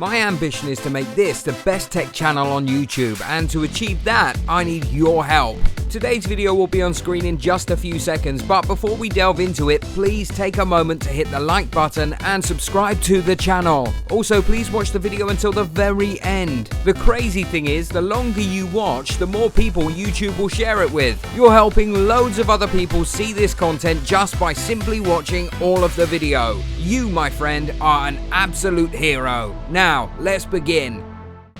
My ambition is to make this the best tech channel on YouTube, and to achieve that, I need your help. Today's video will be on screen in just a few seconds, but before we delve into it, please take a moment to hit the like button and subscribe to the channel. Also, please watch the video until the very end. The crazy thing is, the longer you watch, the more people YouTube will share it with. You're helping loads of other people see this content just by simply watching all of the video. You, my friend, are an absolute hero. Now, let's begin.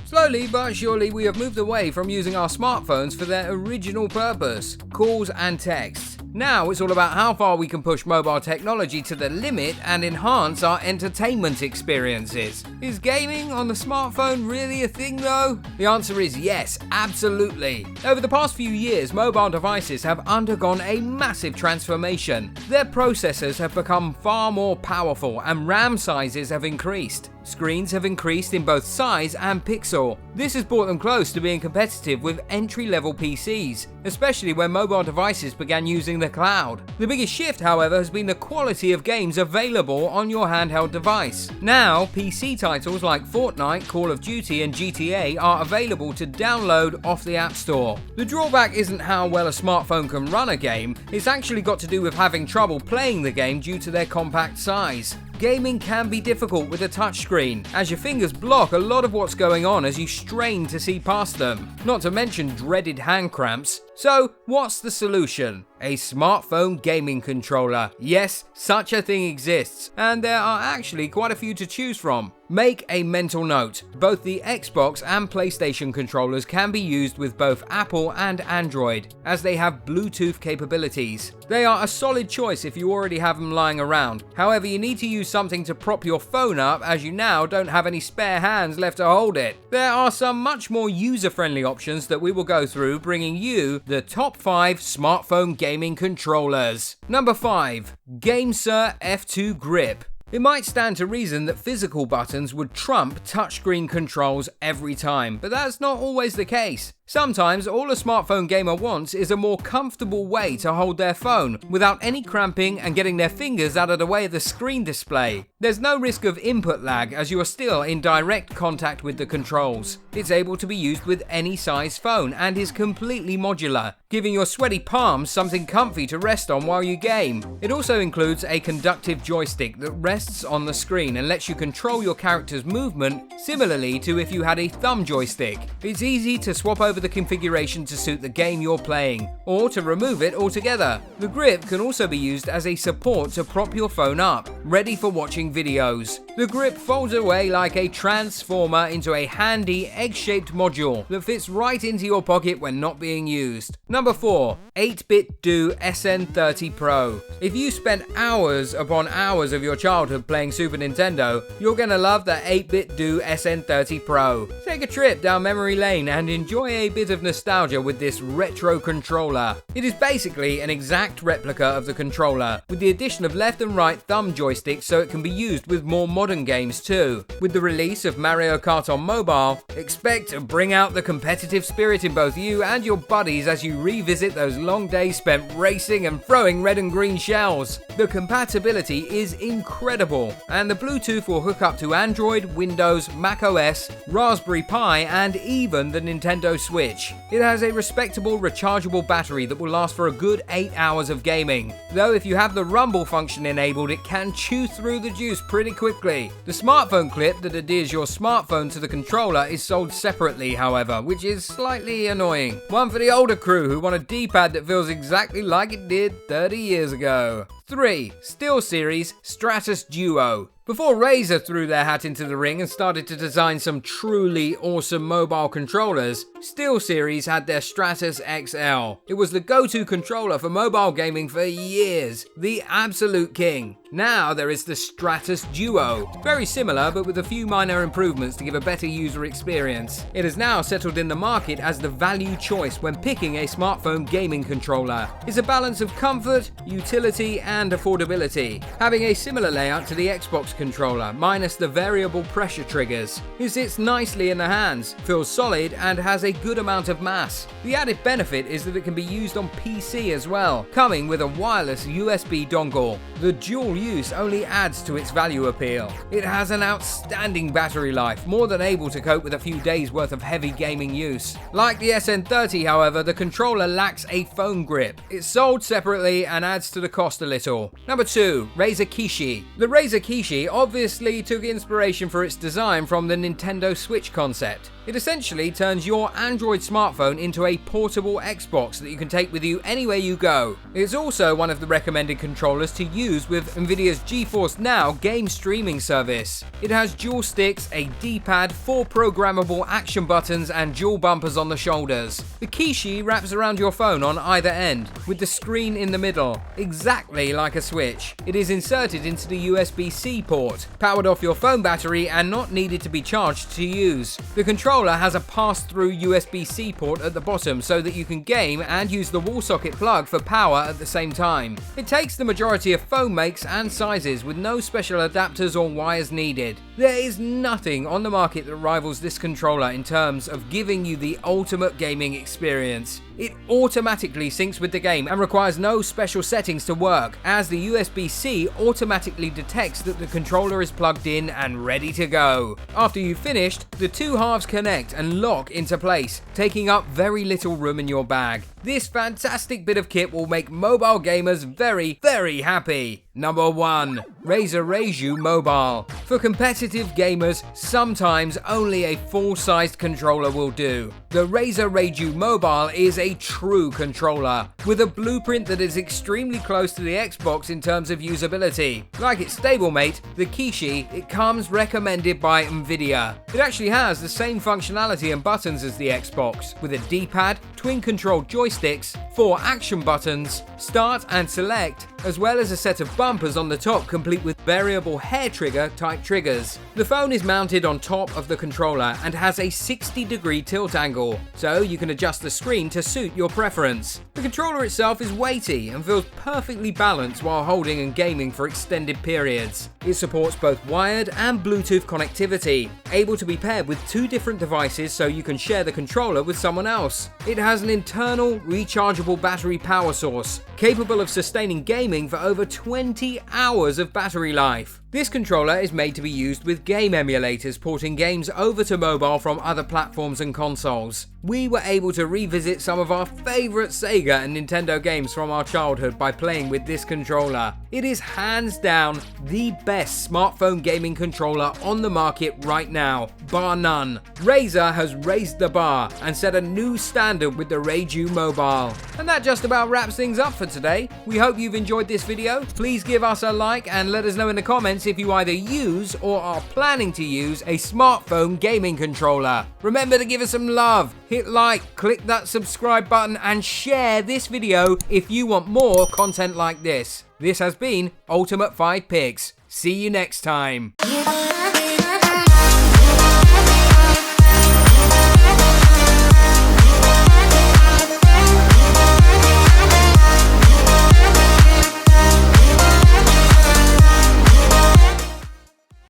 Slowly but surely, we have moved away from using our smartphones for their original purpose, calls and texts. Now it's all about how far we can push mobile technology to the limit and enhance our entertainment experiences. Is gaming on the smartphone really a thing though? The answer is yes, absolutely. Over the past few years, mobile devices have undergone a massive transformation. Their processors have become far more powerful and RAM sizes have increased. Screens have increased in both size and pixel. This has brought them close to being competitive with entry-level PCs, especially when mobile devices began using the cloud. The biggest shift, however, has been the quality of games available on your handheld device. Now, PC titles like Fortnite, Call of Duty and GTA are available to download off the App Store. The drawback isn't how well a smartphone can run a game, it's actually got to do with having trouble playing the game due to their compact size. Gaming can be difficult with a touchscreen, as your fingers block a lot of what's going on as you strain to see past them, not to mention dreaded hand cramps. So, what's the solution? A smartphone gaming controller. Yes, such a thing exists, and there are actually quite a few to choose from. Make a mental note, both the Xbox and PlayStation controllers can be used with both Apple and Android, as they have Bluetooth capabilities. They are a solid choice if you already have them lying around. However, you need to use something to prop your phone up, as you now don't have any spare hands left to hold it. There are some much more user-friendly options that we will go through, bringing you the top 5 smartphone gaming controllers. Number 5. GameSir F2 Grip. It might stand to reason that physical buttons would trump touchscreen controls every time, but that's not always the case. Sometimes all a smartphone gamer wants is a more comfortable way to hold their phone without any cramping and getting their fingers out of the way of the screen display. There's no risk of input lag as you are still in direct contact with the controls. It's able to be used with any size phone and is completely modular, giving your sweaty palms something comfy to rest on while you game. It also includes a conductive joystick that rests on the screen and lets you control your character's movement similarly to if you had a thumb joystick. It's easy to swap over the configuration to suit the game you're playing, or to remove it altogether. The grip can also be used as a support to prop your phone up, ready for watching videos. The grip folds away like a transformer into a handy egg-shaped module that fits right into your pocket when not being used. Number 4. 8-bit Do SN30 PRO. If you spent hours upon hours of your childhood playing Super Nintendo, you're gonna love the 8-bit Do SN30 PRO. Take a trip down memory lane and enjoy a bit of nostalgia with this retro controller. It is basically an exact replica of the controller, with the addition of left and right thumb joysticks so it can be used with more modern games too. With the release of Mario Kart on mobile, expect to bring out the competitive spirit in both you and your buddies as you revisit those long days spent racing and throwing red and green shells. The compatibility is incredible, and the Bluetooth will hook up to Android, Windows, Mac OS, Raspberry Pi, and even the Nintendo Switch. It has a respectable rechargeable battery that will last for a good 8 hours of gaming. Though if you have the rumble function enabled, it can chew through the juice pretty quickly. The smartphone clip that adheres your smartphone to the controller is sold separately, however, which is slightly annoying. One for the older crew who want a D-pad that feels exactly like it did 30 years ago. 3. SteelSeries Stratus Duo. Before Razer threw their hat into the ring and started to design some truly awesome mobile controllers, SteelSeries had their Stratus XL. It was the go-to controller for mobile gaming for years, the absolute king. Now there is the Stratus Duo, very similar but with a few minor improvements to give a better user experience. It has now settled in the market as the value choice when picking a smartphone gaming controller. It's a balance of comfort, utility and affordability, having a similar layout to the Xbox controller, minus the variable pressure triggers. It sits nicely in the hands, feels solid and has a good amount of mass. The added benefit is that it can be used on PC as well, coming with a wireless USB dongle. The dual use only adds to its value appeal. It has an outstanding battery life, more than able to cope with a few days worth of heavy gaming use. Like the SN30, however, the controller lacks a phone grip. It's sold separately and adds to the cost a little. Number 2. Razer Kishi. The Razer Kishi obviously took inspiration for its design from the Nintendo Switch concept. It essentially turns your Android smartphone into a portable Xbox that you can take with you anywhere you go. It's also one of the recommended controllers to use with Nvidia's GeForce Now game streaming service. It has dual sticks, a D-pad, 4 programmable action buttons and dual bumpers on the shoulders. The Kishi wraps around your phone on either end, with the screen in the middle, exactly like a Switch. It is inserted into the USB-C port, powered off your phone battery and not needed to be charged to use. The controller has a pass-through USB-C port at the bottom so that you can game and use the wall socket plug for power at the same time. It takes the majority of phone makes and sizes with no special adapters or wires needed. There is nothing on the market that rivals this controller in terms of giving you the ultimate gaming experience. It automatically syncs with the game and requires no special settings to work, as the USB-C automatically detects that the controller is plugged in and ready to go. After you've finished, the two halves connect and lock into place, taking up very little room in your bag. This fantastic bit of kit will make mobile gamers very, very happy. Number 1. Razer Raiju Mobile. For competitive gamers, sometimes only a full-sized controller will do. The Razer Raiju Mobile is a true controller, with a blueprint that is extremely close to the Xbox in terms of usability. Like its stablemate, the Kishi, it comes recommended by Nvidia. It actually has the same functionality and buttons as the Xbox, with a D-pad, twin-controlled joysticks, 4 action buttons, start and select, as well as a set of bumpers on the top complete with variable hair trigger type triggers. The phone is mounted on top of the controller and has a 60-degree tilt angle, so you can adjust the screen to suit your preference. The controller itself is weighty and feels perfectly balanced while holding and gaming for extended periods. It supports both wired and Bluetooth connectivity, able to be paired with 2 different devices so you can share the controller with someone else. It has an internal rechargeable battery power source, capable of sustaining gaming for over 20 hours of battery life. This controller is made to be used with game emulators porting games over to mobile from other platforms and consoles. We were able to revisit some of our favourite Sega and Nintendo games from our childhood by playing with this controller. It is hands down the best smartphone gaming controller on the market right now, bar none. Razer has raised the bar and set a new standard with the Raiju Mobile. And that just about wraps things up for today. We hope you've enjoyed this video. Please give us a like and let us know in the comments if you either use or are planning to use a smartphone gaming controller. Remember to give us some love. Hit like, click that subscribe button and share this video if you want more content like this. This has been Ultimate 5 Picks. See you next time.